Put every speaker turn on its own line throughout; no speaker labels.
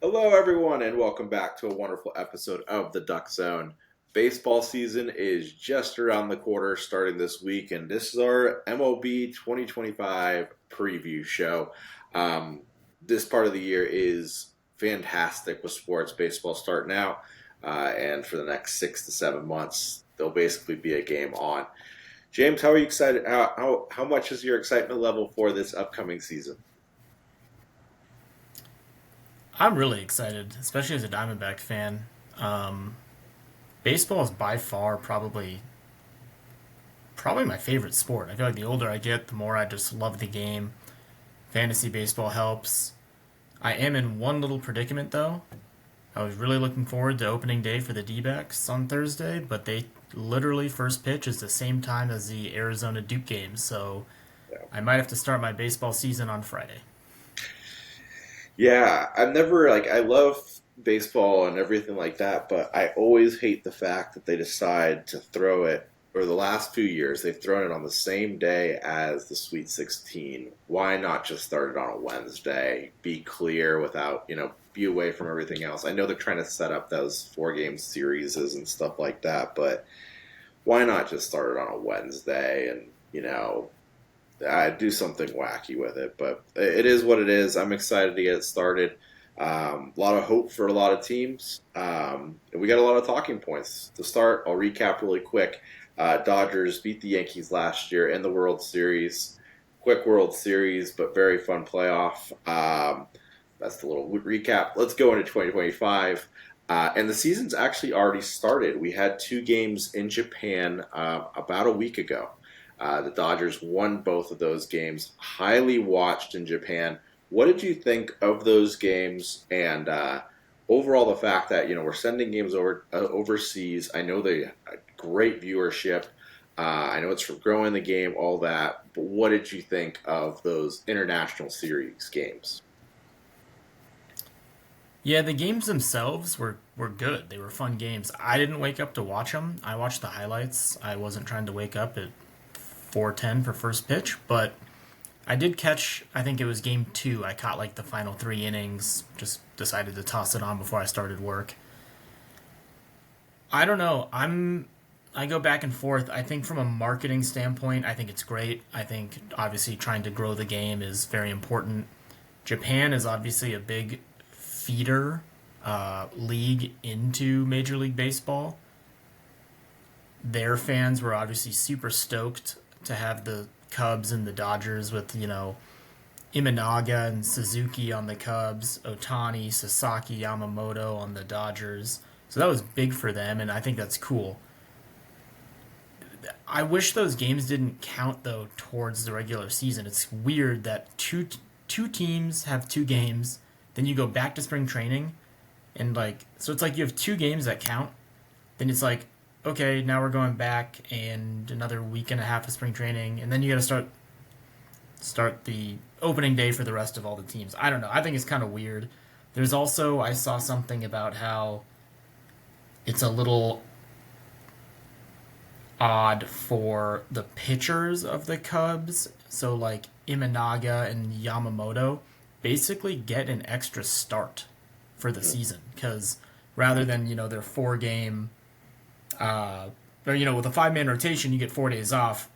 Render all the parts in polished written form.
Hello, everyone, and welcome back to a wonderful episode of the Duck Zone. Baseball season is just around the corner, starting this week, and this is our MLB 2025 preview show. This part of the year is fantastic with sports. Baseball starting out, and for the next 6 to 7 months, there'll basically be a game on. James, how are you excited? How much is your excitement level for this upcoming season?
I'm really excited, especially as a Diamondback fan. Um, Baseball is by far probably my favorite sport. I feel like the older I get, the more I just love the game. Fantasy baseball helps. I am in one little predicament though. I was really looking forward to opening day for the D-backs on Thursday, but they literally first pitch is the same time as the Arizona Duke game, so I might have to start my baseball season on Friday.
Yeah, I've never I love baseball and everything like that, but I always hate the fact that they decide to throw it, or the last few years they've thrown it on the same day as the Sweet 16. Why not just start it on a Wednesday? Be clear without, be away from everything else. I know they're trying to set up those 4 game series and stuff like that, but why not just start it on a Wednesday and, do something wacky with it. But it is what it is. I'm excited to get it started. A lot of hope for a lot of teams. And we got a lot of talking points to start. I'll recap really quick. Dodgers beat the Yankees last year in the World Series. Quick World Series, but very fun playoff. That's the little recap. Let's go into 2025. And the season's actually already started. We had 2 games in Japan about a week ago. The Dodgers won both of those games, highly watched in Japan. What did you think of those games and overall the fact that we're sending games overseas? I know they great viewership. I know it's for growing the game, all that. But what did you think of those international series games?
Yeah, the games themselves were good. They were fun games. I didn't wake up to watch them. I watched the highlights. I wasn't trying to wake up at 4:10 for first pitch, but I did catch. I think it was game two. I caught like the final 3 innings. Just decided to toss it on before I started work. I don't know. I go back and forth. I think from a marketing standpoint, I think it's great. I think obviously trying to grow the game is very important. Japan is obviously a big feeder league into Major League Baseball. Their fans were obviously super stoked to have the Cubs and the Dodgers with, Imanaga and Suzuki on the Cubs, Otani, Sasaki, Yamamoto on the Dodgers. So that was big for them, and I think that's cool. I wish those games didn't count though towards the regular season. It's weird that two teams have 2 games, then you go back to spring training, and so it's like you have 2 games that count. Then it's like, okay, now we're going back and another week and a half of spring training, and then you got to start the opening day for the rest of all the teams. I don't know. I think it's kind of weird. There's also I saw something about how it's a little odd for the pitchers of the Cubs. So like Imanaga and Yamamoto basically get an extra start for the season because rather than their 4 game or with a 5 man rotation, you get 4 days off.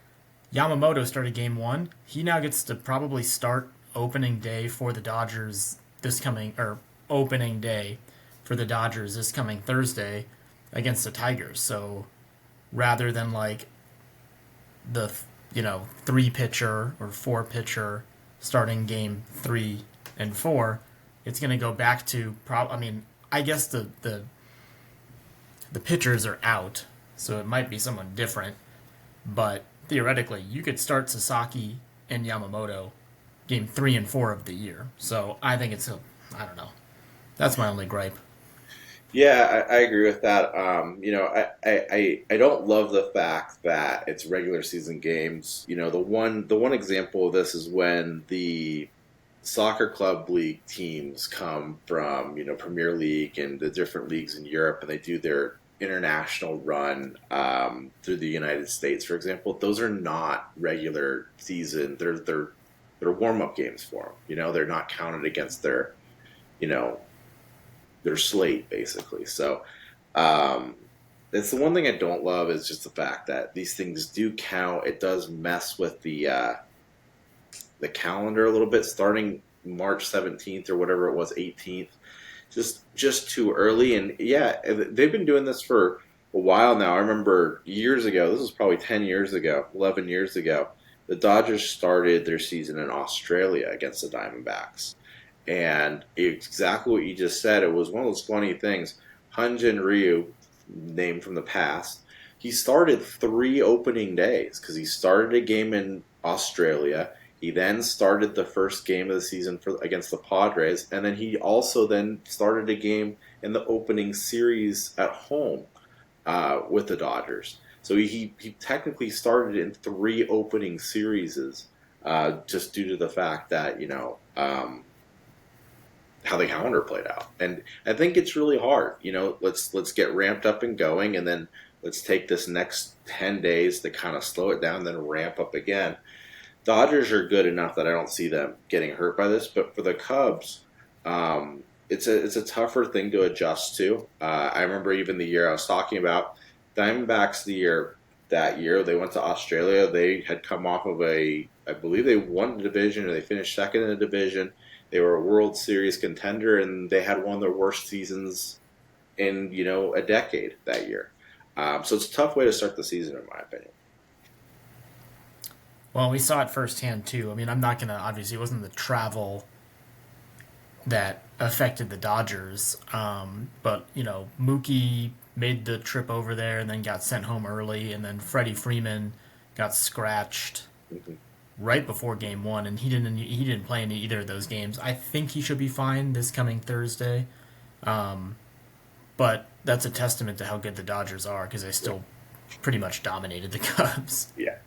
Yamamoto started game one. He now gets to probably start opening day for the Dodgers this coming or opening day for the Dodgers this coming Thursday against the Tigers. So rather than like the 3 pitcher or 4 pitcher starting game 3 and 4, it's going to go back to I mean, I guess the pitchers are out, so it might be someone different. But theoretically, you could start Sasaki and Yamamoto game 3 and 4 of the year. So I think I don't know. That's my only gripe.
Yeah, I agree with that. I don't love the fact that it's regular season games. The one example of this is when the soccer club league teams come from Premier League and the different leagues in Europe, and they do their international run through the United States, for example. Those are not regular season. They're warm up games for them. They're not counted against their you know their slate basically. So um, it's the one thing I don't love is just the fact that these things do count. It does mess with the calendar a little bit, starting March 17th or whatever it was, 18th. Just too early. And yeah, they've been doing this for a while now. I remember years ago. This was probably 10 years ago, 11 years ago. The Dodgers started their season in Australia against the Diamondbacks. And exactly what you just said, it was one of those funny things. Hyun-Jin Ryu, name from the past, he started 3 opening days because he started a game in Australia. He then started the first game of the season against the Padres, and then he also then started a game in the opening series at home with the Dodgers. So he technically started in 3 opening series, just due to the fact that how the calendar played out. And I think it's really hard. Let's get ramped up and going, and then let's take this next 10 days to kind of slow it down, then ramp up again. Dodgers are good enough that I don't see them getting hurt by this, but for the Cubs, it's a tougher thing to adjust to. I remember even the year I was talking about, Diamondbacks that year they went to Australia. They had come off of I believe they won the division or they finished second in the division. They were a World Series contender, and they had one of their worst seasons in a decade that year. So it's a tough way to start the season, in my opinion.
Well, we saw it firsthand too. I mean, I'm not gonna obviously it wasn't the travel that affected the Dodgers, but Mookie made the trip over there and then got sent home early, and then Freddie Freeman got scratched
Mhm.
right before Game 1, and he didn't play in either of those games. I think he should be fine this coming Thursday, but that's a testament to how good the Dodgers are because they still pretty much dominated the Cubs.
Yeah.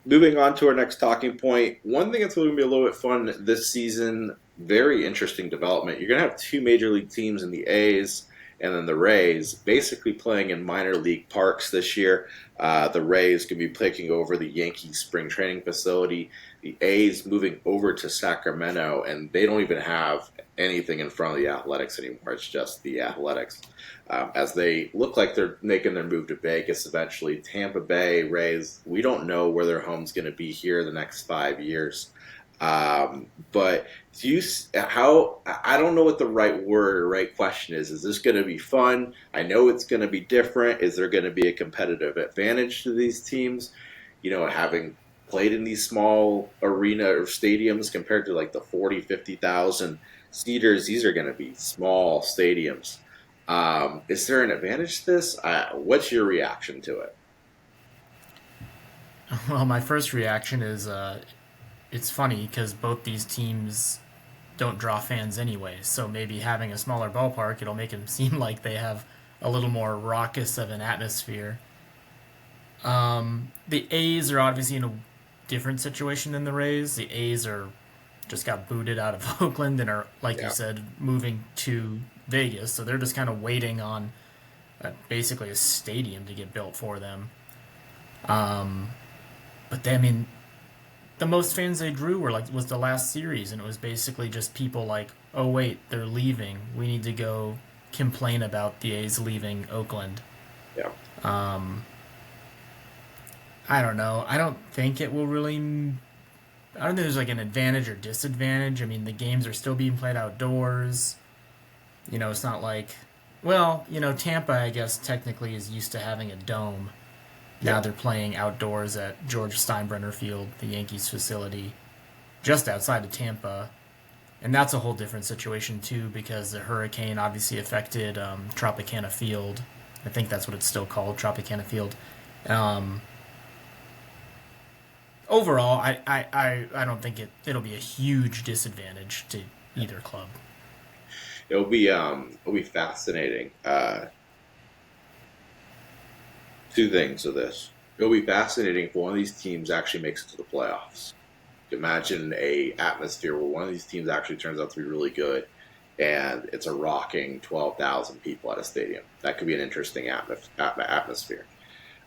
Moving on to our next talking point. One thing that's going to be a little bit fun this season, very interesting development. You're going to have 2 major league teams in the A's and then the Rays basically playing in minor league parks this year. The Rays could be taking over the Yankees spring training facility. The A's moving over to Sacramento, and they don't even have anything in front of the Athletics anymore. It's just the Athletics. As they look like they're making their move to Vegas eventually. Tampa Bay Rays, we don't know where their home's going to be here in the next 5 years. But I don't know what the right word or right question is. Is this going to be fun? I know it's going to be different. Is there going to be a competitive advantage to these teams? Having played in these small arena or stadiums compared to like the 40, 50,000 seaters, these are going to be small stadiums. Is there an advantage to this? What's your reaction to it?
Well, my first reaction is it's funny because both these teams don't draw fans anyway, so maybe having a smaller ballpark it'll make them seem like they have a little more raucous of an atmosphere. The A's are obviously in a different situation than the Rays. The A's are just got booted out of Oakland and are, like you
Yeah.
said, moving to Vegas. So they're just kind of waiting on basically a stadium to get built for them. But they, I mean, the most fans they drew was the last series, and it was basically just people like, oh wait, they're leaving. We need to go complain about the A's leaving Oakland.
Yeah.
I don't know. I don't think it will really. I don't think there's like an advantage or disadvantage. I mean, the games are still being played outdoors. It's not like, well, Tampa, I guess, technically is used to having a dome. Now
Yeah.
they're playing outdoors at George Steinbrenner Field, the Yankees facility, just outside of Tampa. And that's a whole different situation, too, because the hurricane obviously affected Tropicana Field. I think that's what it's still called, Tropicana Field. Um, Overall, I don't think it'll be a huge disadvantage to either club.
It'll be fascinating. Two things of this. It'll be fascinating if one of these teams actually makes it to the playoffs. Imagine a atmosphere where one of these teams actually turns out to be really good, and it's a rocking 12,000 people at a stadium. That could be an interesting atmosphere.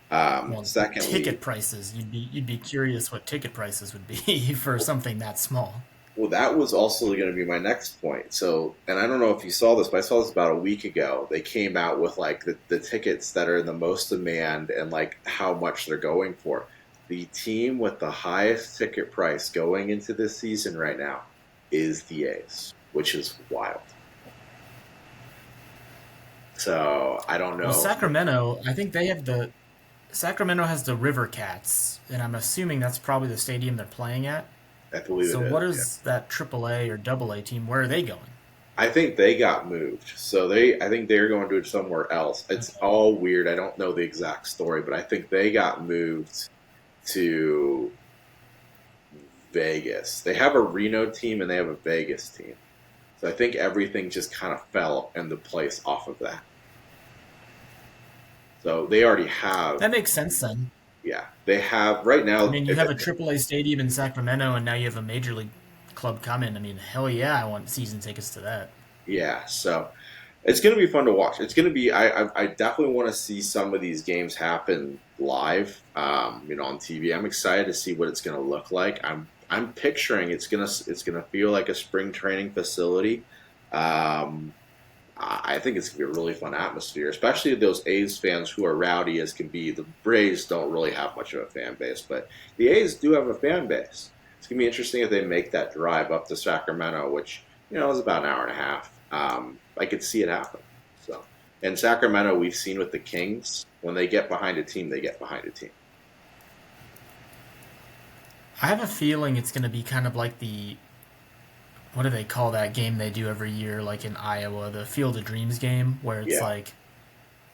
Well,
Secondly,
ticket prices, you'd be curious what ticket prices would be for something that small.
Well, that was also going to be my next point. So, and I don't know if you saw this, but I saw this about a week ago. They came out with like the tickets that are in the most demand and like how much they're going for. The team with the highest ticket price going into this season right now is the A's, which is wild. So I don't
Well,
know.
Sacramento, I think they have the Sacramento has the River Cats, and I'm assuming that's probably the stadium they're playing at.
I believe it
So what
is. Yeah.
is that AAA or AA team? Where are they going?
I think they got moved. So I think they're going to somewhere else. It's
Okay.
all weird. I don't know the exact story, but I think they got moved to Vegas. They have a Reno team and they have a Vegas team. So I think everything just kind of fell into place off of that. So they already have,
That makes sense then.
yeah, they have right
I
now.
mean, you have a AAA stadium in Sacramento, and now you have a major league club coming. I mean, hell yeah, I want season tickets to that.
Yeah, so it's going to be fun to watch. It's going to be. I definitely want to see some of these games happen live. On TV. I'm excited to see what it's going to look like. I'm picturing it's gonna feel like a spring training facility. Um, I think it's gonna be a really fun atmosphere, especially those A's fans who are rowdy as can be. The Braves don't really have much of a fan base, but the A's do have a fan base. It's gonna be interesting if they make that drive up to Sacramento, which is about an hour and a half. I could see it happen. So, in Sacramento, we've seen with the Kings when they get behind a team, they get behind a team.
I have a feeling it's going to be kind of like the what do they call that game they do every year, like in Iowa, the Field of Dreams game, where it's
Yeah,
like,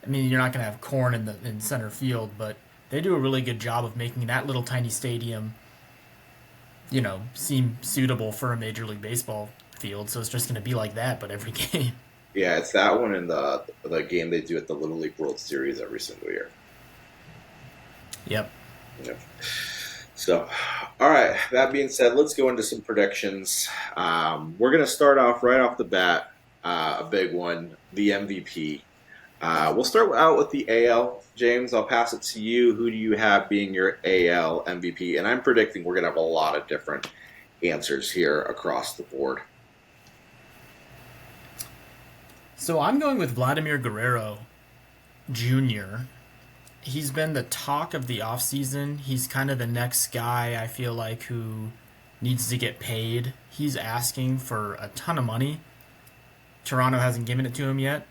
I mean, you're not going to have corn in center field, but they do a really good job of making that little tiny stadium, seem suitable for a Major League Baseball field. So it's just going to be like that, but every game.
yeah, it's that one in the game they do at the Little League World Series every single year.
Yep.
Yeah. So, all right. That being said, let's go into some predictions. We're going to start off right off the bat, a big one, the MVP. We'll start out with the AL. James, I'll pass it to you. Who do you have being your AL MVP? And I'm predicting we're going to have a lot of different answers here across the board.
So I'm going with Vladimir Guerrero Jr. He's been the talk of the offseason. He's kind of the next guy I feel like who needs to get paid. He's asking for a ton of money. Toronto hasn't given it to him yet.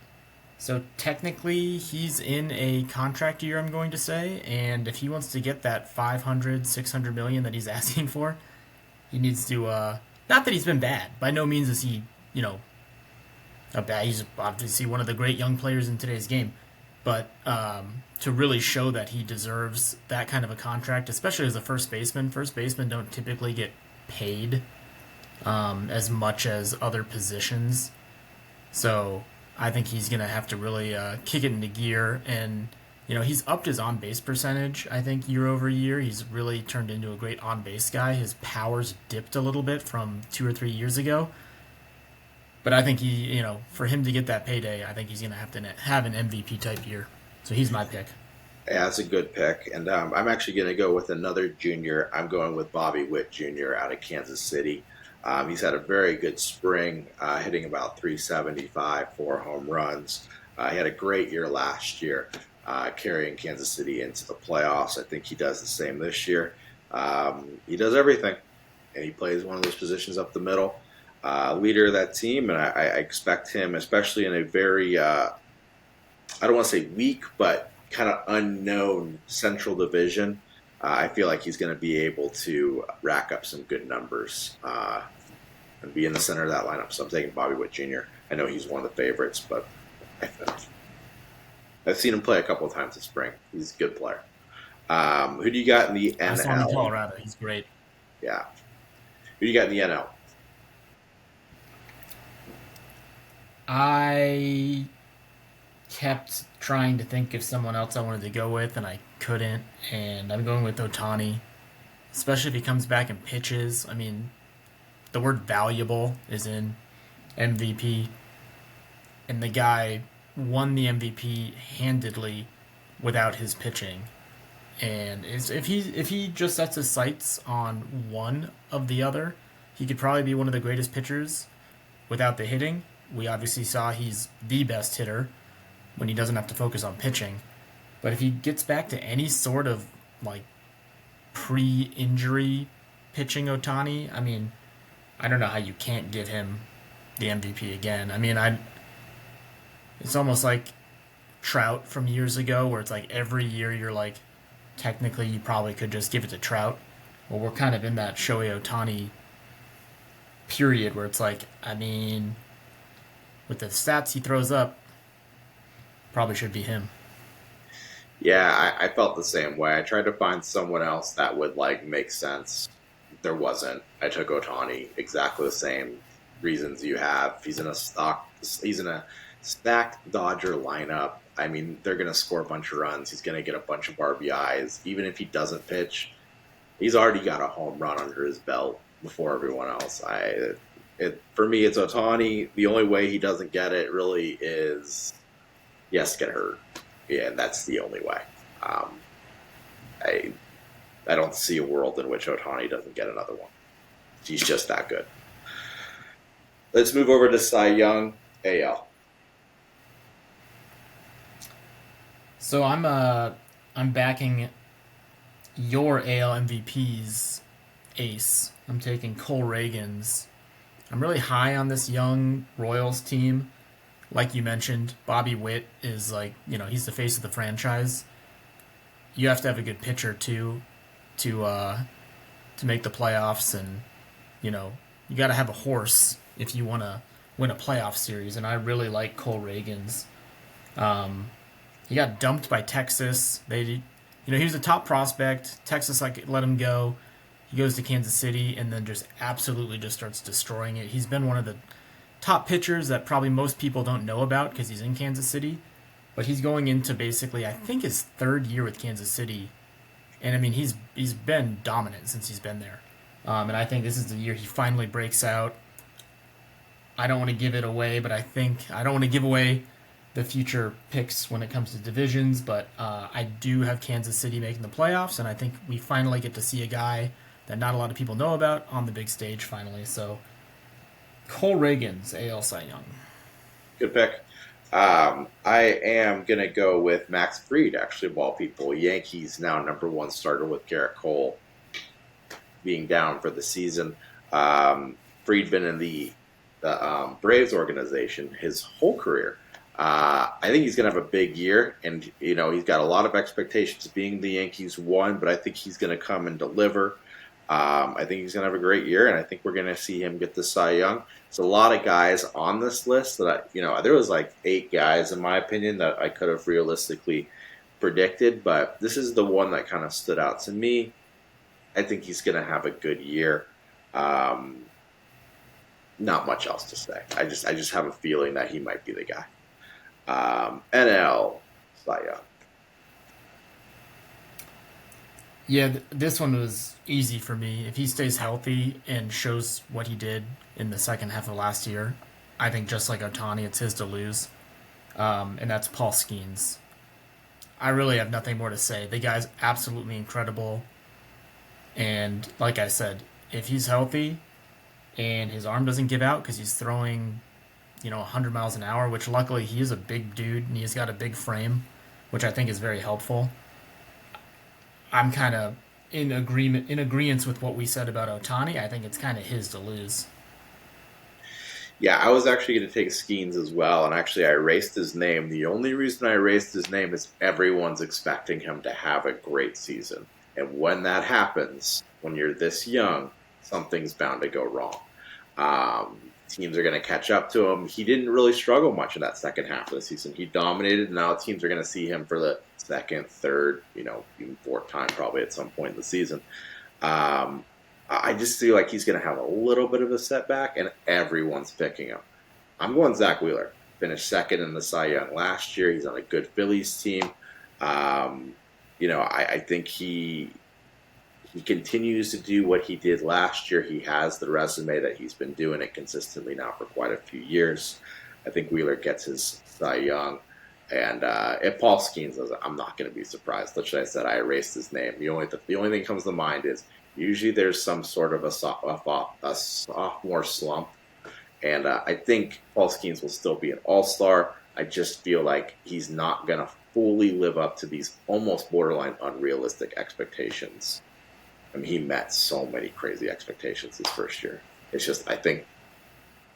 So technically, he's in a contract year, I'm going to say. And if he wants to get that 500, 600 million that he's asking for, he needs to, not that he's been bad. By no means is he, a bad. He's obviously one of the great young players in today's game. But to really show that he deserves that kind of a contract, especially as a first basemen don't typically get paid as much as other positions. So I think he's going to have to really kick it into gear. And, he's upped his on base percentage, I think, year over year. He's really turned into a great on base guy. His power's dipped a little bit from 2 or 3 years ago. But I think for him to get that payday, I think he's going to have an MVP type year. So he's my pick.
Yeah, that's a good pick. And I'm actually going to go with another junior. I'm going with Bobby Witt Jr. out of Kansas City. He's had a very good spring, hitting about 375, 4 home runs. He had a great year last year, carrying Kansas City into the playoffs. I think he does the same this year. He does everything, and he plays one of those positions up the middle. Leader of that team, and I expect him, especially in a very, I don't want to say weak, but kind of unknown Central Division. I feel like he's going to be able to rack up some good numbers and be in the center of that lineup. So I'm taking Bobby Witt Jr. I know he's one of the favorites, but I've seen him play a couple of times this spring. He's a good player. Who do you got in the
I saw him in
NL?
Colorado. He's great.
Yeah. Who do you got in the NL?
I kept trying to think of someone else I wanted to go with, and I couldn't. And I'm going with Otani, especially if he comes back and pitches. I mean, the word valuable is in MVP, and the guy won the MVP handedly without his pitching. And if he just sets his sights on one of the other, he could probably be one of the greatest pitchers without the hitting. We obviously saw he's the best hitter when he doesn't have to focus on pitching. But if he gets back to any sort of like pre-injury pitching Otani, I mean, I don't know how you can't give him the MVP again. I mean, it's almost like Trout from years ago, where it's like every year you're like, technically you probably could just give it to Trout. Well, we're kind of in that Shohei Otani period where it's like, I mean, with the stats he throws up, probably should be him.
Yeah, I felt the same way. I tried to find someone else that would like make sense. There wasn't. I took Otani, exactly the same reasons you have. He's in a stacked Dodger lineup. I mean, they're going to score a bunch of runs. He's going to get a bunch of RBIs. Even if he doesn't pitch, he's already got a home run under his belt before everyone else. For me, it's Otani. The only way he doesn't get it really is he has to get hurt. Yeah, that's the only way. I I don't see a world in which Otani doesn't get another one. He's just that good. Let's move over to Cy Young, AL.
So I'm backing your AL MVP's ace. I'm taking Cole Reagan's. I'm really high on this young Royals team. Like you mentioned, Bobby Witt is like, he's the face of the franchise. You have to have a good pitcher too to make the playoffs, and you got to have a horse if you want to win a playoff series. And I really like Cole Reagan's. He got dumped by Texas. He was a top prospect. Texas let him go. He goes to Kansas City and then just absolutely just starts destroying it. He's been one of the top pitchers that probably most people don't know about because he's in Kansas City. But he's going into basically, I think, his third year with Kansas City. And, I mean, he's been dominant since he's been there. And I think this is the year he finally breaks out. I don't want to give it away, but I don't want to give away the future picks when it comes to divisions, but I do have Kansas City making the playoffs, and I think we finally get to see a guy that not a lot of people know about on the big stage finally. So, Cole Reagan's AL Cy Young.
Good pick. I am going to go with Max Fried, actually, of all people. Yankees now #1 starter with Garrett Cole being down for the season. Fried been in the Braves organization his whole career. I think he's going to have a big year, and he's got a lot of expectations being the Yankees one, but I think he's going to come and deliver. I think he's going to have a great year, and I think we're going to see him get the Cy Young. There's a lot of guys on this list that there was like 8 guys in my opinion that I could have realistically predicted, but this is the one that kind of stood out to me. I think he's going to have a good year. Not much else to say. I just have a feeling that he might be the guy. NL Cy Young.
Yeah, this one was easy for me. If he stays healthy and shows what he did in the second half of last year, I think just like Otani, it's his to lose. And that's Paul Skeens. I really have nothing more to say. The guy's absolutely incredible. And like I said, if he's healthy and his arm doesn't give out because he's throwing 100 miles an hour, which luckily he is a big dude and he's got a big frame, which I think is very helpful. I'm kind of in agreement with what we said about Otani. I think it's kind of his to lose.
Yeah, I was actually going to take Skeens as well, and actually I erased his name. The only reason I erased his name is everyone's expecting him to have a great season. And when that happens, when you're this young, something's bound to go wrong. Teams are going to catch up to him. He didn't really struggle much in that second half of the season. He dominated. Now teams are going to see him for the second, third, even fourth time probably at some point in the season. I just feel like he's going to have a little bit of a setback, and everyone's picking him. I'm going Zach Wheeler. Finished second in the Cy Young last year. He's on a good Phillies team. I think he continues to do what he did last year. He has the resume that he's been doing it consistently now for quite a few years. I think Wheeler gets his Cy Young. And if Paul Skeens does it, I'm not going to be surprised. Like I said, I erased his name. The only thing that comes to mind is Usually there's some sort of a sophomore slump, and I think Paul Skeens will still be an all-star. I just feel like he's not going to fully live up to these almost borderline unrealistic expectations. I mean, he met so many crazy expectations his first year. It's just, I think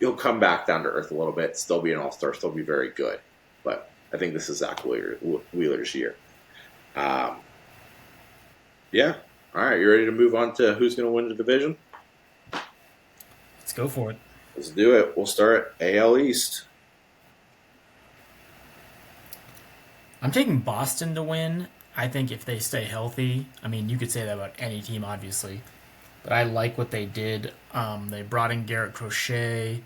he'll come back down to earth a little bit, still be an all-star, still be very good. But I think this is Wheeler's year. Um, yeah. All right, you ready to move on to who's going to win the division?
Let's go for it.
Let's do it. We'll start AL East.
I'm taking Boston to win. I think if they stay healthy, I mean, you could say that about any team, obviously, but I like what they did. They brought in Garrett Crochet.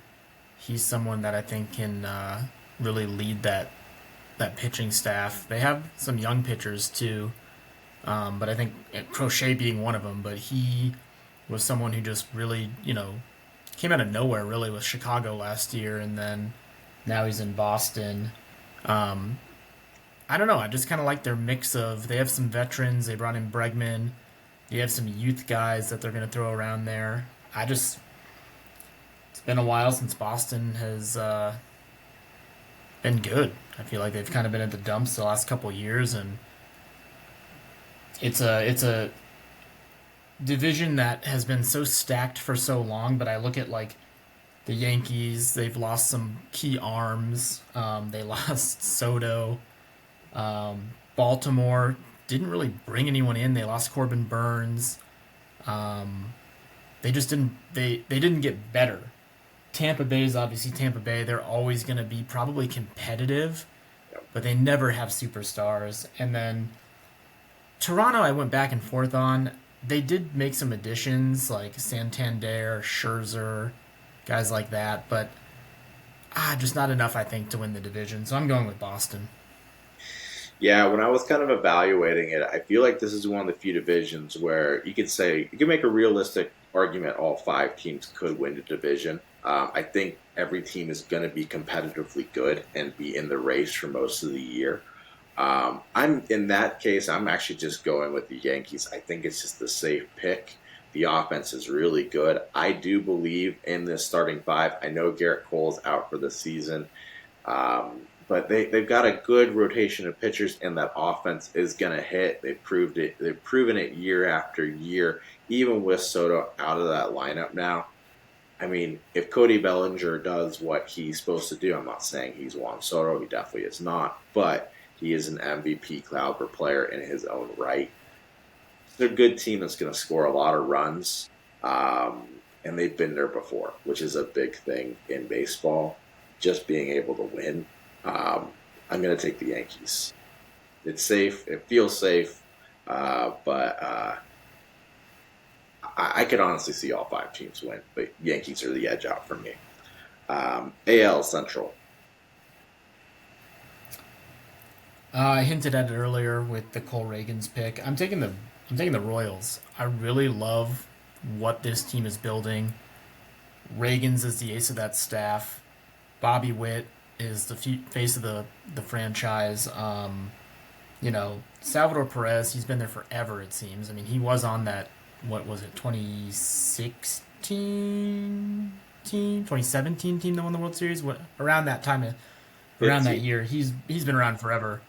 He's someone that I think can really lead that pitching staff. They have some young pitchers too, but I think Crochet being one of them. But he was someone who just really, came out of nowhere really with Chicago last year, and then now he's in Boston. Um, I don't know. I just kind of like their mix of. They have some veterans. They brought in Bregman. They have some youth guys that they're going to throw around there. It's been a while since Boston has been good. I feel like they've kind of been at the dumps the last couple of years, and it's a division that has been so stacked for so long. But I look at like the Yankees; they've lost some key arms. They lost Soto. Baltimore didn't really bring anyone in. They lost Corbin Burns. Um, they just didn't. They didn't get better. Tampa Bay is obviously Tampa Bay. They're always going to be probably competitive, but they never have superstars. And then Toronto, I went back and forth on. They did make some additions like Santander, Scherzer, guys like that, but just not enough, I think, to win the division. So I'm going with Boston.
Yeah, when I was kind of evaluating it, I feel like this is one of the few divisions where you could make a realistic argument all five teams could win the division. I think every team is going to be competitively good and be in the race for most of the year. I'm in that case. I'm actually just going with the Yankees. I think it's just the safe pick. The offense is really good. I do believe in this starting five. I know Garrett Cole's out for the season. But they've got a good rotation of pitchers, and that offense is going to hit. They've proved it. They've proven it year after year, even with Soto out of that lineup now. I mean, if Cody Bellinger does what he's supposed to do, I'm not saying he's Juan Soto. He definitely is not. But he is an MVP caliber player in his own right. They're a good team that's going to score a lot of runs, and they've been there before, which is a big thing in baseball, just being able to win. I'm going to take the Yankees. It's safe. It feels safe, but I could honestly see all five teams win, but Yankees are the edge out for me. AL Central.
I hinted at it earlier with the Cole Reagans pick. I'm taking the Royals. I really love what this team is building. Reagans is the ace of that staff. Bobby Witt is the face of the franchise. Salvador Perez, he's been there forever, it seems. I mean, he was on that, what was it, 2017 team that won the World Series? Around that time, around that year. He's been around forever.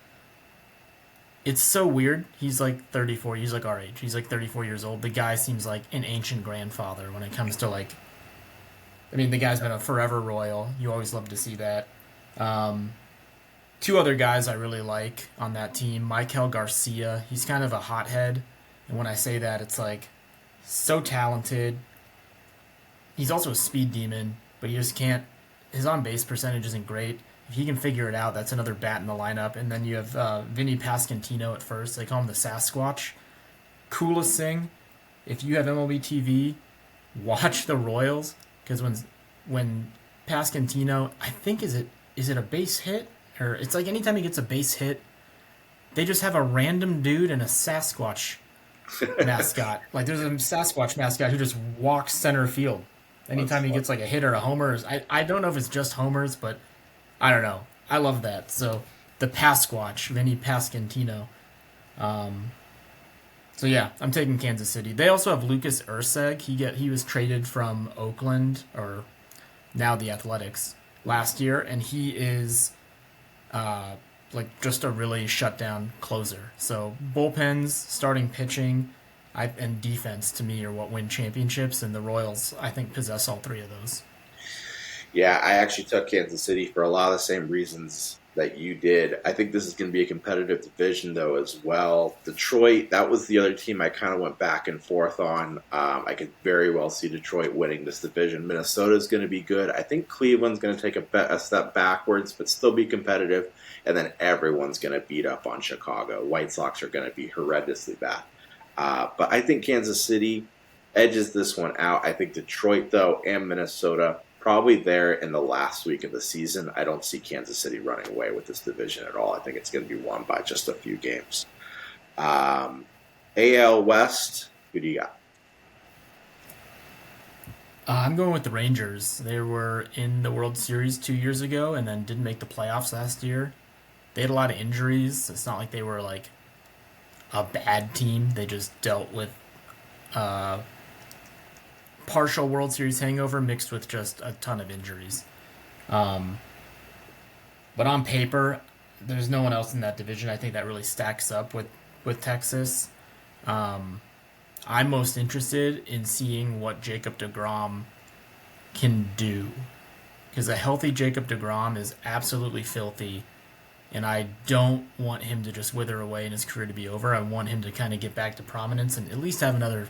It's so weird. He's like 34. He's like our age. He's like 34 years old. The guy seems like an ancient grandfather when it comes to like. I mean, the guy's been a forever Royal. You always love to see that. Two other guys I really like on that team. Michael Garcia. He's kind of a hothead, and when I say that, it's like so talented. He's also a speed demon, but he just can't. His on base percentage isn't great. If he can figure it out, that's another bat in the lineup. And then you have Vinny Pascantino at first. They call him the Sasquatch. Coolest thing, if you have MLB TV, watch the Royals because when Pascantino, I think is it a base hit or it's like anytime he gets a base hit, they just have a random dude and a Sasquatch mascot. Like there's a Sasquatch mascot who just walks center field. Anytime he gets like a hit or a homer, I don't know if it's just homers, but I don't know. I love that. So the Pasquatch, Vinny Pascantino. So yeah, I'm taking Kansas City. They also have Lucas Urseg. He was traded from Oakland, or now the Athletics, last year, and he is uh, like just a really shutdown closer. So bullpens, starting pitching, and defense to me are what win championships, and the Royals I think possess all three of those.
Yeah, I actually took Kansas City for a lot of the same reasons that you did. I think this is going to be a competitive division, though, as well. Detroit, that was the other team I kind of went back and forth on. I could very well see Detroit winning this division. Minnesota's going to be good. I think Cleveland's going to take a step backwards, but still be competitive. And then everyone's going to beat up on Chicago. White Sox are going to be horrendously bad. But I think Kansas City edges this one out. I think Detroit, though, and Minnesota probably there in the last week of the season. I don't see Kansas City running away with this division at all. I think it's going to be won by just a few games. AL West, who do you got?
I'm going with the Rangers. They were in the World Series 2 years ago and then didn't make the playoffs last year. They had a lot of injuries. It's not like they were like a bad team. They just dealt with uh, partial World Series hangover mixed with just a ton of injuries. Um, but on paper, there's no one else in that division. I think that really stacks up with Texas. Um, I'm most interested in seeing what Jacob DeGrom can do because a healthy Jacob DeGrom is absolutely filthy, and I don't want him to just wither away and his career to be over. I want him to kind of get back to prominence and at least have another.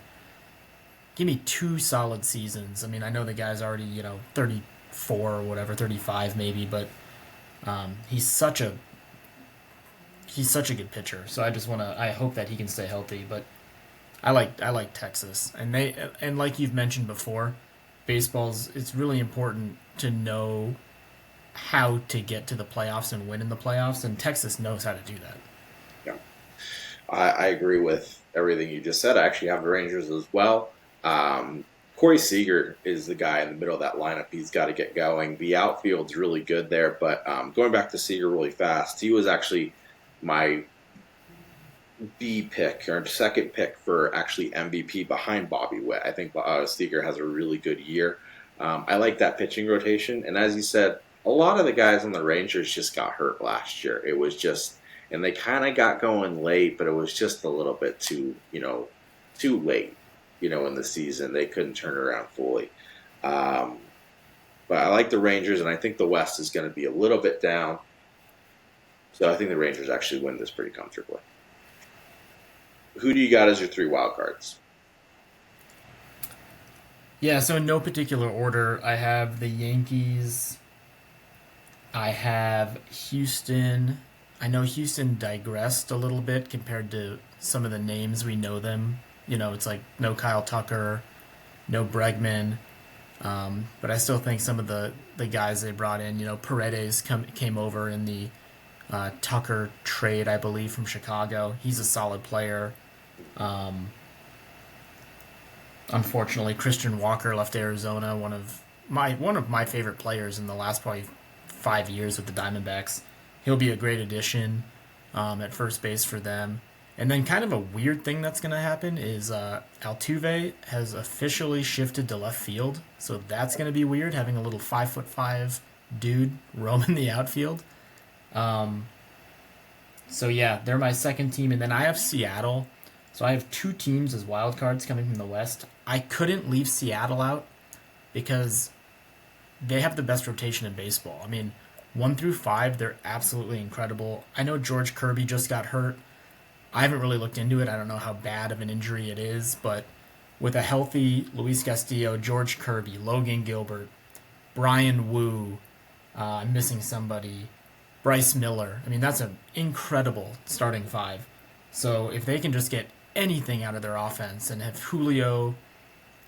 Give me two solid seasons. I mean, I know the guy's already 34 or whatever, 35 maybe, but he's such a good pitcher. So I hope that he can stay healthy. But I like Texas, and like you've mentioned before, it's really important to know how to get to the playoffs and win in the playoffs, and Texas knows how to do that.
Yeah, I agree with everything you just said. I actually have the Rangers as well. Corey Seager is the guy in the middle of that lineup. He's got to get going. The outfield's really good there, but going back to Seager really fast, he was actually my B pick or second pick for actually MVP behind Bobby Witt. I think Seager has a really good year. I like that pitching rotation, and as you said, a lot of the guys on the Rangers just got hurt last year. It was just, and they kind of got going late, but it was just a little bit too late. In the season, they couldn't turn it around fully. Um, but I like the Rangers, and I think the West is going to be a little bit down. So I think the Rangers actually win this pretty comfortably. Who do you got as your three wild cards?
Yeah, so in no particular order, I have the Yankees. I have Houston. I know Houston digressed a little bit compared to some of the names we know them. It's like no Kyle Tucker, no Bregman, but I still think some of the guys they brought in, Paredes came over in the Tucker trade, I believe, from Chicago. He's a solid player. Um, Unfortunately, Christian Walker left Arizona, one of my favorite players in the last probably 5 years with the Diamondbacks. He'll be a great addition at first base for them. And then kind of a weird thing that's going to happen is Altuve has officially shifted to left field. So that's going to be weird, having a little 5'5" dude roaming the outfield. Um, so yeah, they're my second team. And then I have Seattle. So I have two teams as wild cards coming from the West. I couldn't leave Seattle out because they have the best rotation in baseball. I mean, 1 through 5, they're absolutely incredible. I know George Kirby just got hurt. I haven't really looked into it. I don't know how bad of an injury it is, but with a healthy Luis Castillo, George Kirby, Logan Gilbert, Brian Wu, I'm missing somebody, Bryce Miller. I mean, that's an incredible starting five. So if they can just get anything out of their offense and if Julio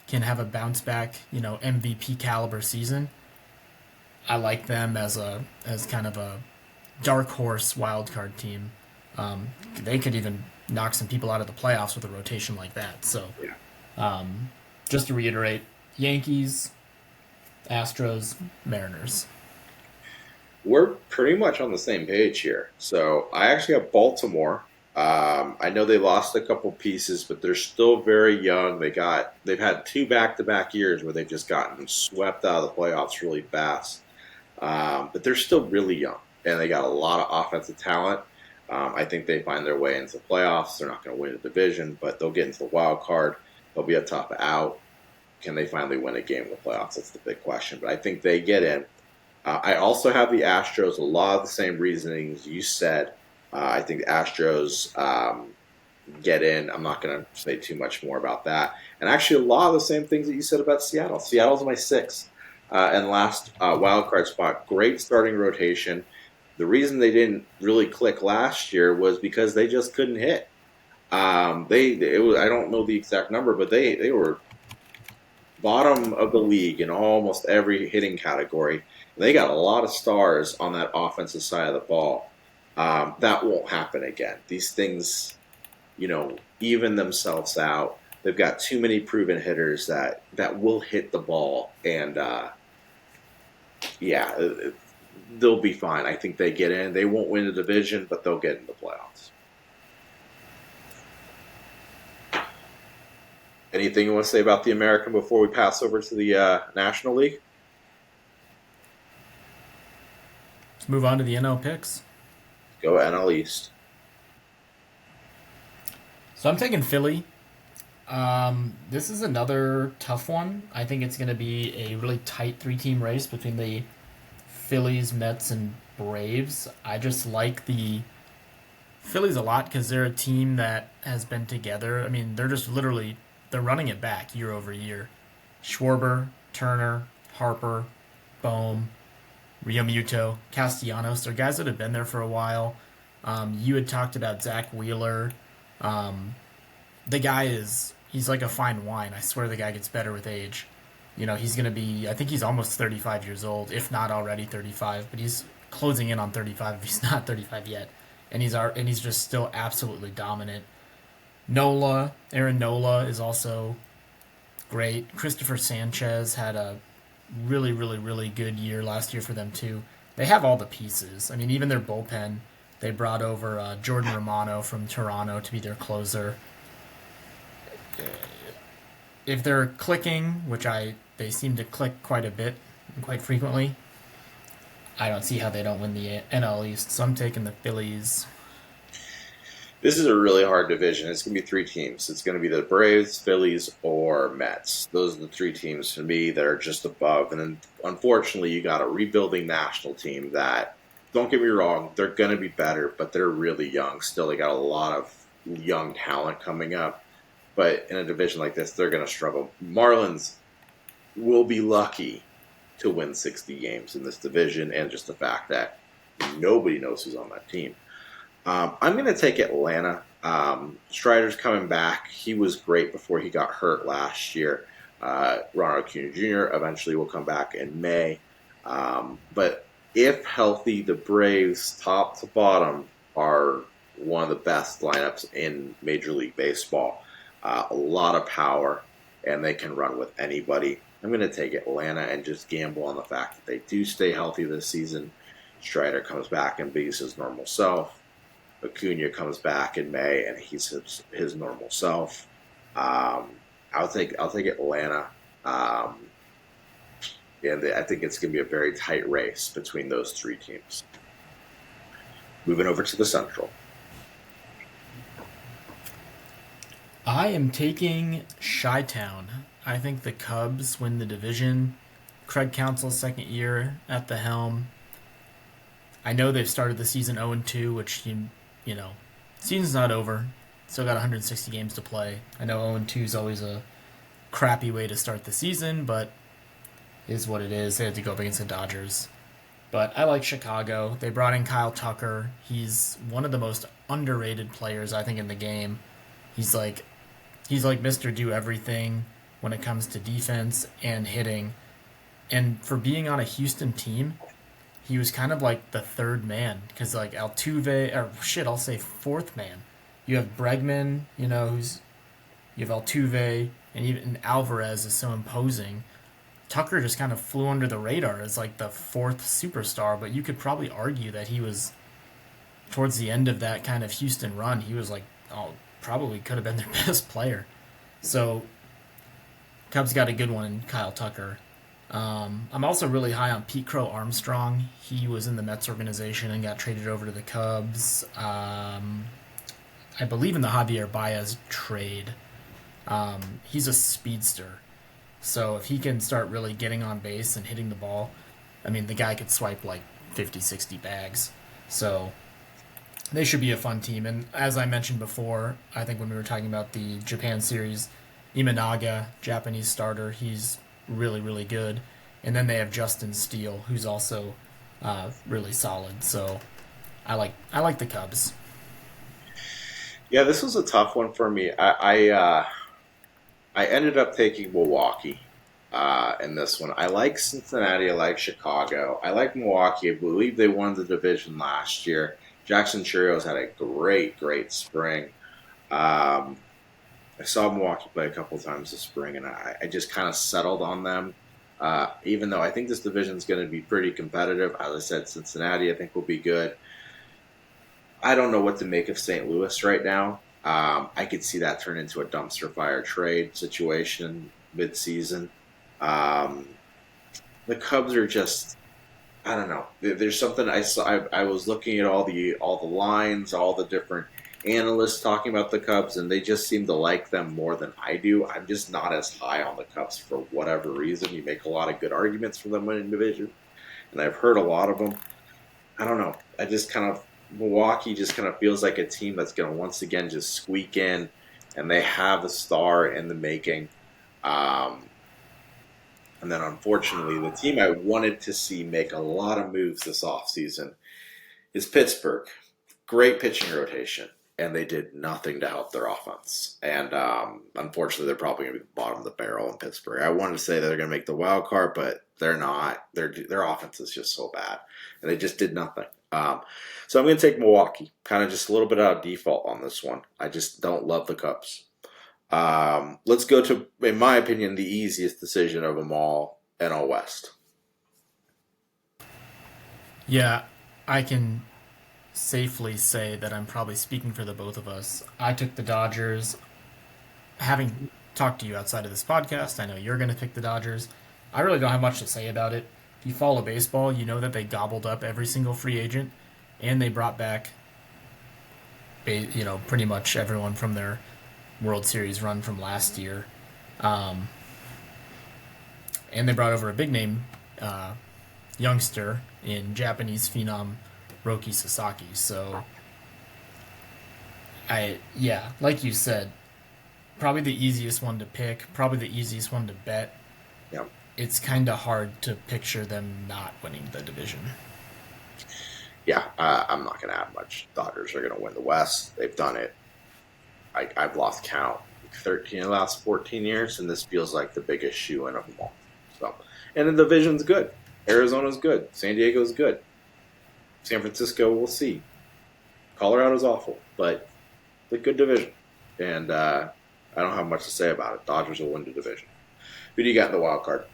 can have a bounce back, MVP caliber season, I like them as kind of a dark horse wild card team. They could even knock some people out of the playoffs with a rotation like that. So,
Yeah.
just to reiterate, Yankees, Astros, Mariners.
We're pretty much on the same page here. So I actually have Baltimore I know they lost a couple pieces, but they're still very young. They've had two back-to-back years where they've just gotten swept out of the playoffs really fast. But they're still really young, and they got a lot of offensive talent. I think they find their way into the playoffs. They're not going to win a division, but they'll get into the wild card. They'll be a tough out. Can they finally win a game in the playoffs? That's the big question. But I think they get in. I also have the Astros. A lot of the same reasonings you said. I think the Astros get in. I'm not going to say too much more about that. And actually, a lot of the same things that you said about Seattle. Seattle's my sixth and last wild card spot. Great starting rotation. The reason they didn't really click last year was because they just couldn't hit. I don't know the exact number, but they were bottom of the league in almost every hitting category. They got a lot of stars on that offensive side of the ball. That won't happen again. These things, even themselves out. They've got too many proven hitters that will hit the ball, and yeah, they'll be fine. I think they get in. They won't win the division, but they'll get in the playoffs. Anything you want to say about the American before we pass over to the National League?
Let's move on to the NL picks.
Go NL East.
So I'm taking Philly. This is another tough one. I think it's going to be a really tight three-team race between the Phillies, Mets, and Braves. I just like the Phillies a lot because they're a team that has been together. I mean, they're running it back year over year. Schwarber, Turner, Harper, Bohm, Realmuto, Castellanos. They're guys that have been there for a while. You had talked about Zach Wheeler. The guy he's like a fine wine. I swear the guy gets better with age. He's going to be, I think he's almost 35 years old, if not already 35, but he's closing in on 35 if he's not 35 yet. And he's just still absolutely dominant. Aaron Nola is also great. Christopher Sanchez had a really, really, really good year last year for them too. They have all the pieces. I mean, even their bullpen, they brought over Jordan Romano from Toronto to be their closer. If they're clicking, they seem to click quite a bit, quite frequently, I don't see how they don't win the NL East. So I'm taking the Phillies.
This is a really hard division. It's going to be three teams. It's going to be the Braves, Phillies, or Mets. Those are the three teams for me that are just above. And then, unfortunately, you got a rebuilding national team that, don't get me wrong, they're going to be better, but they're really young still. They got a lot of young talent coming up. But in a division like this, they're going to struggle. Marlins will be lucky to win 60 games in this division, and just the fact that nobody knows who's on that team. I'm going to take Atlanta. Strider's coming back. He was great before he got hurt last year. Ronald Acuna Jr. eventually will come back in May. But if healthy, the Braves, top to bottom, are one of the best lineups in Major League Baseball. A lot of power, and they can run with anybody. I'm going to take Atlanta and just gamble on the fact that they do stay healthy this season. Strider comes back and be his normal self. Acuna comes back in May and he's his normal self. I'll take Atlanta, and I think it's going to be a very tight race between those three teams. Moving over to the Central.
I am taking Chi-Town. I think the Cubs win the division. Craig Counsell's second year at the helm. I know they've started the season 0-2, which, season's not over. Still got 160 games to play. I know 0-2 is always a crappy way to start the season, but it is what it is. They had to go up against the Dodgers. But I like Chicago. They brought in Kyle Tucker. He's one of the most underrated players, I think, in the game. He's like Mr. Do Everything when it comes to defense and hitting. And for being on a Houston team, he was kind of like the third man. Because Altuve, I'll say fourth man. You have Bregman, you have Altuve, and even Alvarez is so imposing. Tucker just kind of flew under the radar as like the fourth superstar, but you could probably argue that he was towards the end of that kind of Houston run, he was like, oh, probably could have been their best player. So Cubs got a good one in Kyle Tucker. I'm also really high on Pete Crow Armstrong. He was in the Mets organization and got traded over to the Cubs. I believe in the Javier Baez trade. He's a speedster. So if he can start really getting on base and hitting the ball, I mean, the guy could swipe like 50, 60 bags. So they should be a fun team. And as I mentioned before, I think when we were talking about the Japan series, Imanaga, Japanese starter, he's really, really good. And then they have Justin Steele, who's also really solid. So I like the Cubs.
Yeah, this was a tough one for me. I ended up taking Milwaukee in this one. I like Cincinnati. I like Chicago. I like Milwaukee. I believe they won the division last year. Jackson Chirios had a great, great spring. Um, I saw Milwaukee play a couple times this spring, and I just kind of settled on them. Even though I think this division is going to be pretty competitive. As I said, Cincinnati I think will be good. I don't know what to make of St. Louis right now. I could see that turn into a dumpster fire trade situation mid-season. Um, the Cubs are just, I don't know. There's something I saw. I was looking at all the lines, all the different analysts talking about the Cubs, and they just seem to like them more than I do. I'm just not as high on the Cubs for whatever reason. You make a lot of good arguments for them winning division, and I've heard a lot of them. I don't know. I just kind of Milwaukee just kind of feels like a team that's going to once again just squeak in, and they have a star in the making. Um, and then unfortunately, the team I wanted to see make a lot of moves this offseason is Pittsburgh. Great pitching rotation, and they did nothing to help their offense. And unfortunately, they're probably going to be the bottom of the barrel in Pittsburgh. I wanted to say that they're going to make the wild card, but they're not. Their offense is just so bad, and they just did nothing. So I'm going to take Milwaukee, kind of just a little bit out of default on this one. I just don't love the Cubs. Let's go to, in my opinion, the easiest decision of them all, NL West.
Yeah, I can safely say that I'm probably speaking for the both of us. I took the Dodgers. Having talked to you outside of this podcast, I know you're going to pick the Dodgers. I really don't have much to say about it. If you follow baseball, you know that they gobbled up every single free agent, and they brought back, pretty much everyone from their World Series run from last year. Um, and they brought over a big name youngster in Japanese phenom Roki Sasaki. So, like you said, probably the easiest one to pick, probably the easiest one to bet.
Yep.
It's kind of hard to picture them not winning the division.
Yeah, I'm not going to add much. Dodgers are going to win the West. They've done it. I've lost count. 13 of the last 14 years, and this feels like the biggest shoe-in of them all. So, and the division's good. Arizona's good. San Diego's good. San Francisco, we'll see. Colorado's awful, but it's a good division. And I don't have much to say about it. Dodgers will win the division. Who do you got in the wild card?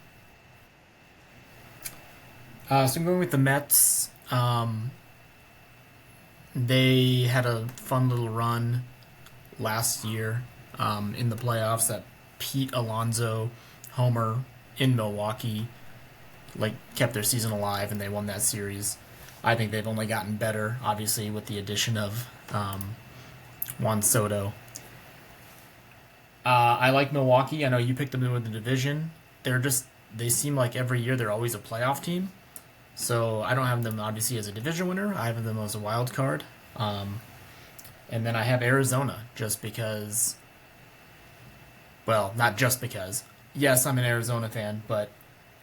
So I'm going with the Mets. They had a fun little run last year in the playoffs. That Pete Alonso homer in Milwaukee kept their season alive, and they won that series. I think they've only gotten better, obviously, with the addition of Juan Soto. I like Milwaukee. I know you picked them to win the division. They seem like every year they're always a playoff team. So I don't have them obviously as a division winner. I have them as a wild card. And then I have Arizona just because, well, not just because. Yes, I'm an Arizona fan, but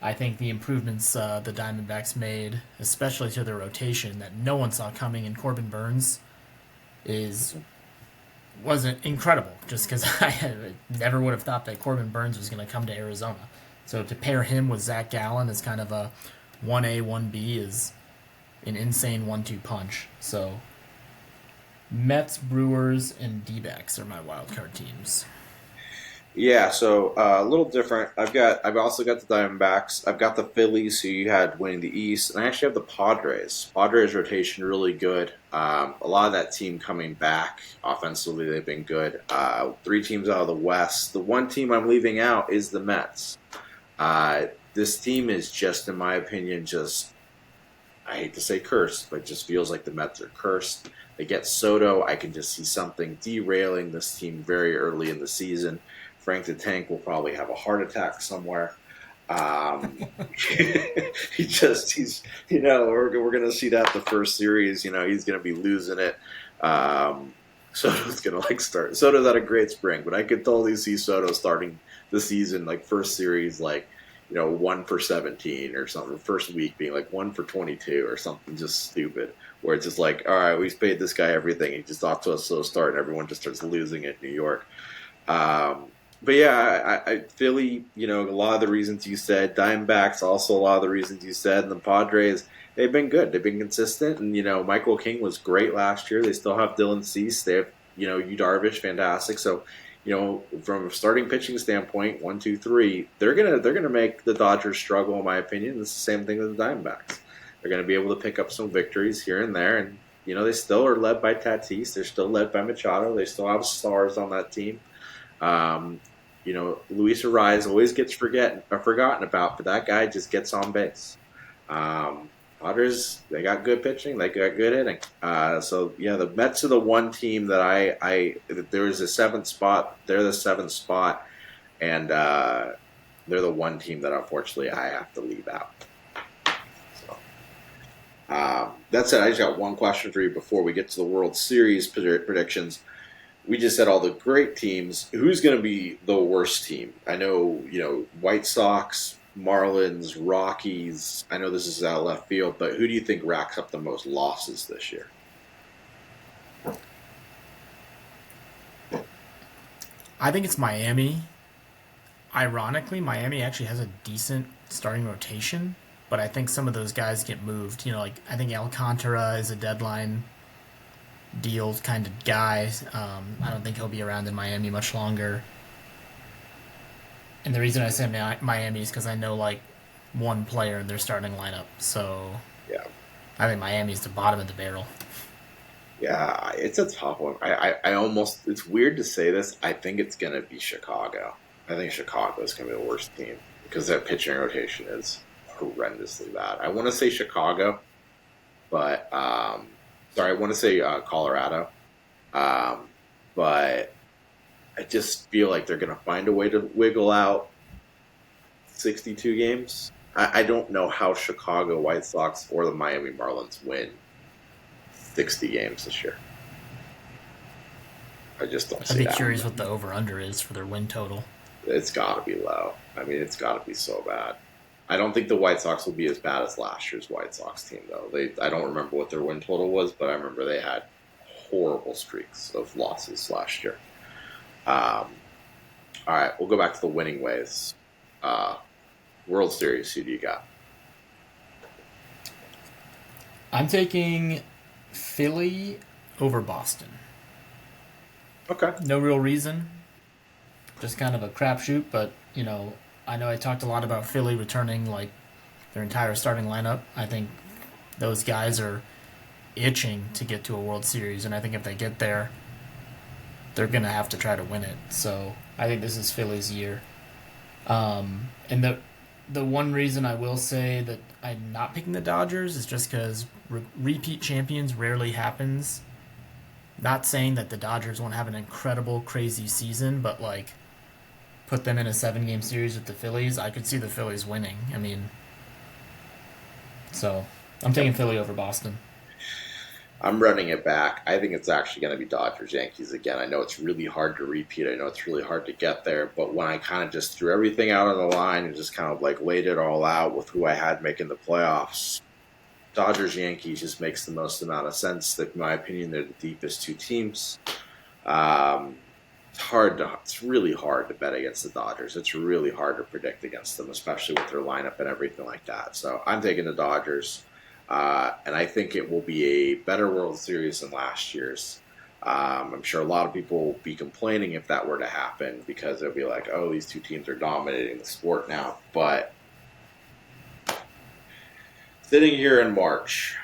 I think the improvements the Diamondbacks made, especially to their rotation that no one saw coming in Corbin Burns, wasn't incredible. Just because never would have thought that Corbin Burns was going to come to Arizona. So to pair him with Zach Gallen as kind of a 1A, 1B is an insane 1-2 punch. So Mets, Brewers, and D-backs are my wild card teams.
Yeah, so a little different. I've also got the Diamondbacks. I've got the Phillies, who you had winning the East, and I actually have the Padres. Padres rotation really good. A lot of that team coming back offensively, they've been good. Three teams out of the West. The one team I'm leaving out is the Mets. This team is just, in my opinion, just I hate to say cursed, but it just feels like the Mets are cursed. They get Soto. I can just see something derailing this team very early in the season. Frank the Tank will probably have a heart attack somewhere. Um, he's, we're going to see that the first series. He's going to be losing it. Soto's going to start. Soto's had a great spring, but I could totally see Soto starting the season, first series, 1 for 17 or something. First week being 1 for 22 or something just stupid, where it's just all right, we've paid this guy everything. He just off to a slow start, and everyone just starts losing it in New York. But yeah, Philly, a lot of the reasons you said. Diamondbacks, also a lot of the reasons you said. And the Padres, they've been good. They've been consistent. And, Michael King was great last year. They still have Dylan Cease. They have, Yu Darvish, fantastic. So, from a starting pitching standpoint, 1, 2, 3, they're gonna make the Dodgers struggle, in my opinion. It's the same thing with the Diamondbacks. They're gonna be able to pick up some victories here and there, and they still are led by Tatis. They're still led by Machado. They still have stars on that team. Um, Luis Ariz always gets forgotten about, but that guy just gets on base. Padres, they got good pitching, they got good hitting. So yeah, the Mets are the one team that there is a seventh spot. They're the seventh spot, and they're the one team that unfortunately I have to leave out. So that said, I just got one question for you before we get to the World Series predictions. We just said all the great teams. Who's going to be the worst team? I know, White Sox, Marlins, Rockies. I know this is out of left field, but who do you think racks up the most losses this year?
I think it's Miami. Ironically, Miami actually has a decent starting rotation, but I think some of those guys get moved. I think Alcantara is a deadline deal kind of guy. I don't think he'll be around in Miami much longer. And the reason I say Miami is because I know one player in their starting lineup. So
Yeah,
I think Miami's the bottom of the barrel.
yeah, it's a tough one. I almost. It's weird to say this. I think it's going to be Chicago. I think Chicago is going to be the worst team because their pitching rotation is horrendously bad. I want to say Chicago, but sorry, I want to say Colorado, but I just feel like they're going to find a way to wiggle out 62 games. I don't know how Chicago White Sox or the Miami Marlins win 60 games this year. I just don't see
I'd be
that.
curious what the over-under is for their win total.
It's got to be low. I mean, it's got to be so bad. I don't think the White Sox will be as bad as last year's White Sox team, though. I don't remember what their win total was, but I remember they had horrible streaks of losses last year. All right, we'll go back to the winning ways. World Series, who do you got?
I'm taking Philly over Boston.
Okay.
No real reason. Just kind of a crapshoot, but, I know I talked a lot about Philly returning, their entire starting lineup. I think those guys are itching to get to a World Series, and I think if they get there, they're going to have to try to win it. So I think this is Philly's year. And the one reason I will say that I'm not picking the Dodgers is just because repeat champions rarely happens. Not saying that the Dodgers won't have an incredible, crazy season, but put them in a 7-game series with the Phillies, I could see the Phillies winning. So I'm taking Philly over Boston.
I'm running it back. I think it's actually going to be Dodgers Yankees again. I know it's really hard to repeat. I know it's really hard to get there. But when I kind of just threw everything out on the line and just kind of laid it all out with who I had making the playoffs, Dodgers Yankees just makes the most amount of sense. That, in my opinion, they're the deepest two teams. It's really hard to bet against the Dodgers. It's really hard to predict against them, especially with their lineup and everything like that. So I'm taking the Dodgers. And I think it will be a better World Series than last year's. I'm sure a lot of people will be complaining if that were to happen because they'll be like, oh, these two teams are dominating the sport now. But sitting here in March,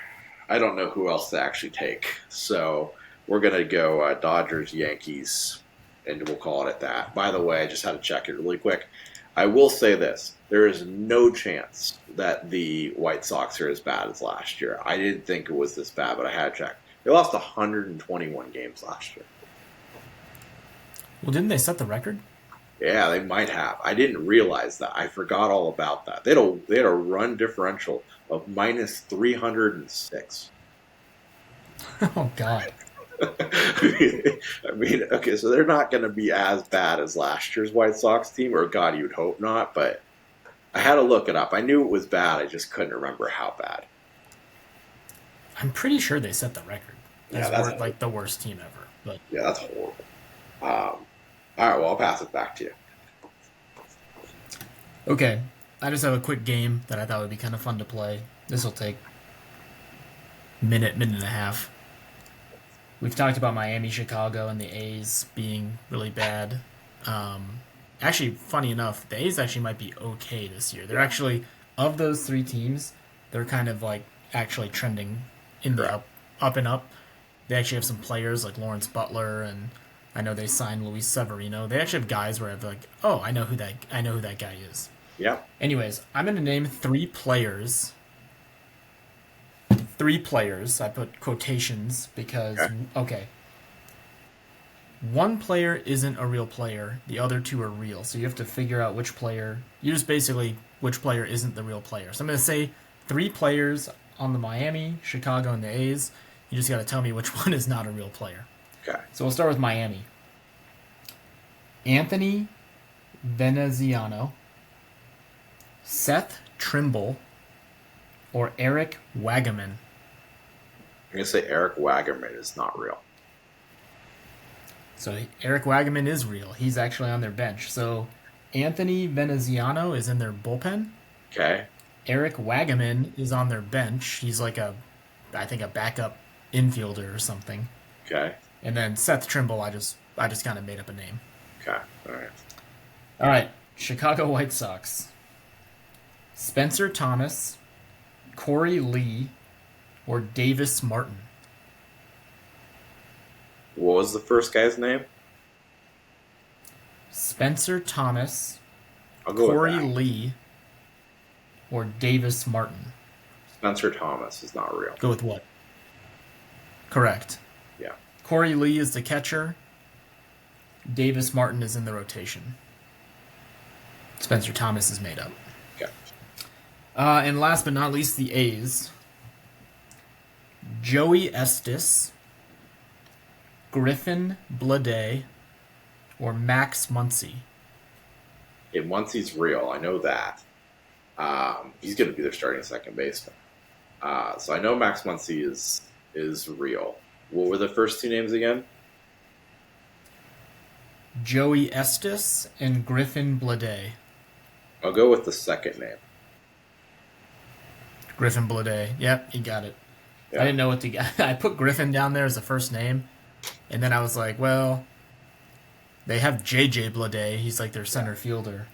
I don't know who else to actually take. So we're going to go Dodgers, Yankees, and we'll call it at that. By the way, I just had to check it really quick. I will say this. There is no chance that the White Sox are as bad as last year. I didn't think it was this bad, but I had to check. They lost 121 games last year.
Well, didn't they set the record?
Yeah, they might have. I didn't realize that. I forgot all about that. They had a run differential of minus 306.
Oh, God.
I mean, okay, so they're not going to be as bad as last year's White Sox team, or God, you'd hope not, but I had to look it up. I knew it was bad, I just couldn't remember how bad.
I'm pretty sure they set the record.
Yeah,
that's like the worst team ever. But
yeah, that's horrible. All right, well, I'll pass it back to you.
okay, I just have a quick game that I thought would be kind of fun to play. This will take minute and a half. We've talked about Miami, Chicago, and the A's being really bad. Actually, funny enough, the A's actually might be okay this year. They're actually, of those three teams, they're kind of like actually trending in the up and up. They actually have some players like Lawrence Butler, and I know they signed Luis Severino. They actually have guys where I've like, oh, I know who that guy is.
Yeah.
Anyways, I'm going to name three players. I put quotations because, okay. One player isn't a real player. The other two are real. So you have to figure out which player, which player isn't the real player. So I'm going to say three players on the Miami, Chicago, and the A's. You just got to tell me which one is not a real player.
Okay.
So we'll start with Miami. Anthony Veneziano, Seth Trimble, or Eric Wagaman.
I'm going to say Eric Wagaman is not real.
So Eric Wagaman is real. He's actually on their bench. So Anthony Veneziano is in their bullpen.
Okay.
Eric Wagaman is on their bench. He's like I think a backup infielder or something.
Okay.
And then Seth Trimble, I just kind of made up a name.
Okay. All right.
All right. Chicago White Sox. Spencer Thomas, Corey Lee, or Davis Martin.
What was the first guy's name?
Spencer Thomas,
I'll go
Corey
with that.
Lee, or Davis Martin.
Spencer Thomas is not real.
Go with what? Correct.
Yeah.
Corey Lee is the catcher. Davis Martin is in the rotation. Spencer Thomas is made up.
Okay.
And last but not least, the A's. Joey Estes, Griffin Blade, or Max Muncy.
If Muncy's real, I know that. He's going to be their starting second baseman. So I know Max Muncy is real. What were the first two names again?
Joey Estes and Griffin Blade.
I'll go with the second name.
Griffin Blade. Yep, you got it.
Yeah.
I didn't know what to get. I put Griffin down there as the first name, and then I was like, well, they have JJ Blade. He's like their center fielder.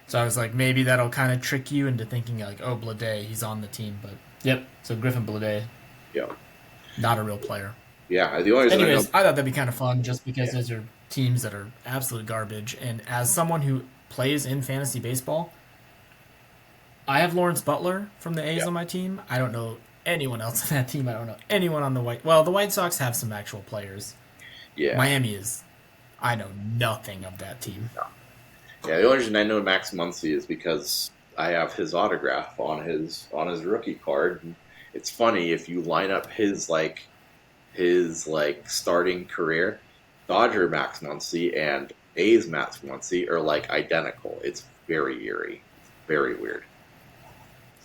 So I was like, maybe that'll kind of trick you into thinking like, oh, Blade, he's on the team. But yep, so Griffin Blade.
Yeah.
Not a real player.
Yeah. The only reason
Anyways, I thought that'd be kind of fun just because those are teams that are absolute garbage. And as someone who plays in fantasy baseball, I have Lawrence Butler from the A's on my team. I don't know anyone else on that team. I don't know anyone on the the White Sox have some actual players.
Yeah.
Miami is. I know nothing of that team.
No. Yeah, the only reason I know Max Muncy is because I have his autograph on his rookie card. And it's funny if you line up his starting career, Dodger Max Muncy and A's Max Muncy are like identical. It's very eerie. It's very weird.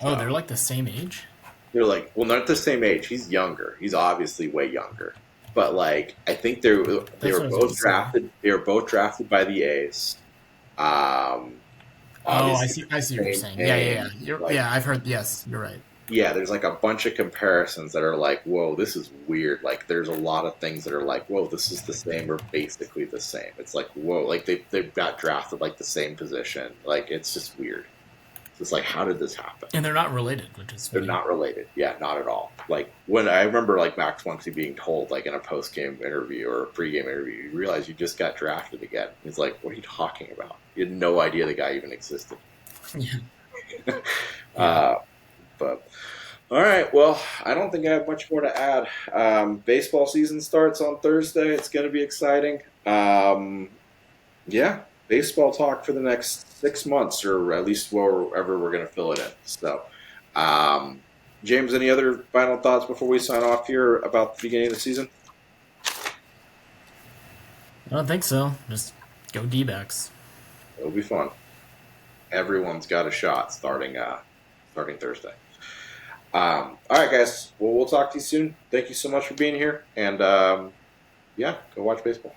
Oh, they're like the same age?
They're like, well, not the same age. He's younger. He's obviously way younger. But like, I think they were both drafted. They were both drafted by the A's.
I see what you're saying. Yeah. I've heard. Yes, you're right.
Yeah, there's like a bunch of comparisons that are like, whoa, this is weird. Like, there's a lot of things that are like, whoa, this is the same or basically the same. It's like, whoa, like they've got drafted like the same position. Like, it's just weird. It's just like, how did this happen?
And they're not related, which is
They're
funny.
not related. Yeah, not at all. Like, when I remember like Max Muncy being told, like in a post game interview or a pre-game interview, you realize you just got drafted again. He's like, what are you talking about? You had no idea the guy even existed.
Yeah. Yeah.
Uh, but all right, well, I don't think I have much more to add. Baseball season starts on Thursday. It's going to be exciting. Yeah, baseball talk for the next 6 months, or at least wherever we're going to fill it in. So, um, James, any other final thoughts before we sign off here about the beginning of the season?
I don't think so. Just go D-backs.
It'll be fun. Everyone's got a shot starting Thursday. All right, guys. Well, we'll talk to you soon. Thank you so much for being here, and yeah, go watch baseball.